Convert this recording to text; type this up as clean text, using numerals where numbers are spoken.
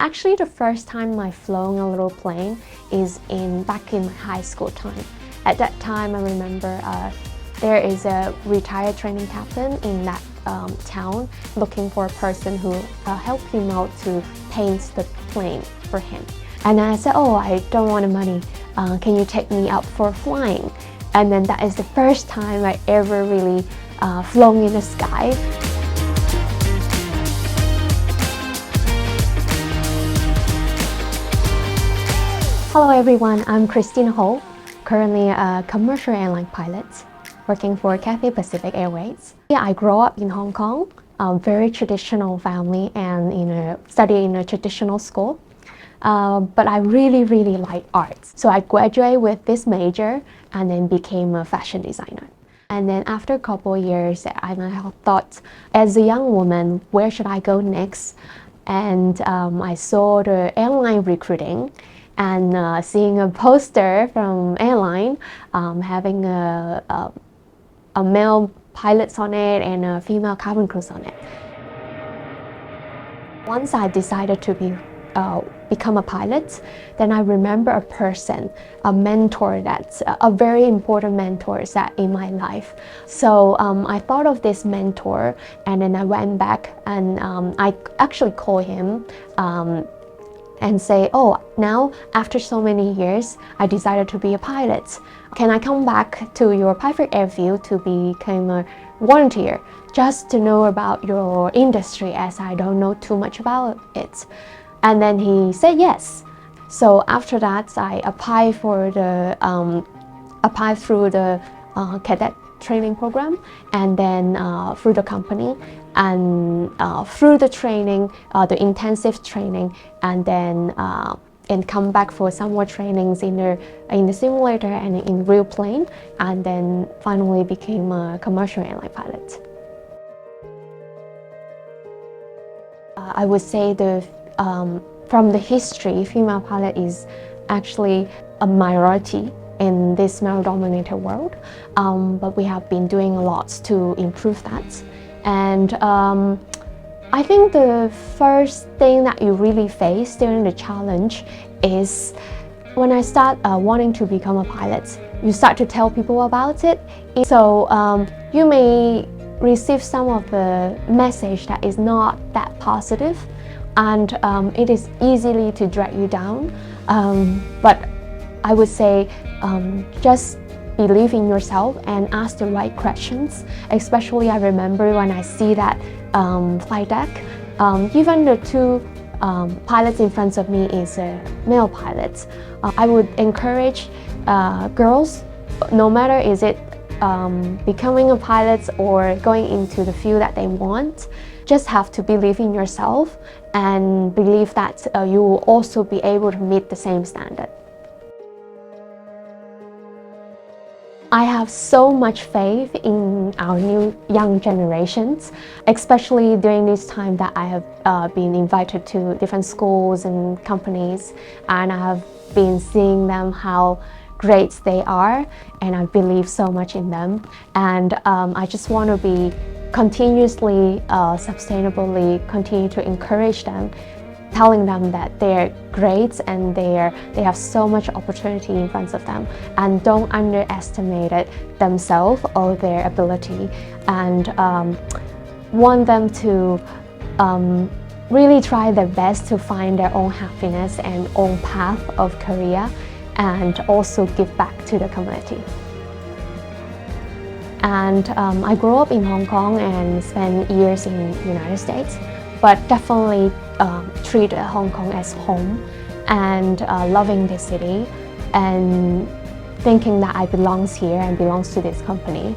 Actually, the first time I flown a little plane is back in my high school time. At that time, I remember there is a retired training captain in that town looking for a person who helped him out to paint the plane for him. And I said, oh, I don't want the money. Can you take me out for flying? And then that is the first time I ever really flown in the sky. Hello everyone, I'm Christina Ho, currently a commercial airline pilot working for Cathay Pacific Airways. Yeah, I grew up in Hong Kong, a very traditional family, and studied in a traditional school. But I really like arts. So I graduated with this major and then became a fashion designer. And then after a couple of years, I thought, as a young woman, where should I go next? And I saw the airline recruiting and seeing a poster from airline having a male pilots on it and a female cabin crews on it. Once I decided to become a pilot, then I remember a person, a mentor that's a very important mentor in my life. So I thought of this mentor, and then I went back and I actually called him and say, oh, now after so many years, I decided to be a pilot. Can I come back to your private airfield to become a volunteer, just to know about your industry, as I don't know too much about it? And then he said yes. So after that, I applied through the cadet training program, and then through the company, and through the training, the intensive training, and then and come back for some more trainings in the simulator and in real plane, and then finally became a commercial airline pilot. I would say from the history, female pilot is actually a minority in this male-dominated world, but we have been doing a lot to improve that. And I think the first thing that you really face during the challenge is when I start wanting to become a pilot, you start to tell people about it. So you may receive some of the message that is not that positive, and it is easily to drag you down. But I would say just believe in yourself and ask the right questions. Especially I remember when I see that flight deck, even the two pilots in front of me is male pilots. I would encourage girls, no matter is it becoming a pilot or going into the field that they want, just have to believe in yourself and believe that you will also be able to meet the same standard. I have so much faith in our new young generations, especially during this time that I have been invited to different schools and companies, and I have been seeing them how great they are, and I believe so much in them. And I just want to be continuously, sustainably continue to encourage them, telling them that they're great and they have so much opportunity in front of them, and don't underestimate themselves or their ability, and want them to really try their best to find their own happiness and own path of career, and also give back to the community. And I grew up in Hong Kong and spent years in the United States, but definitely treat Hong Kong as home, and loving the city and thinking that I belongs here and belongs to this company.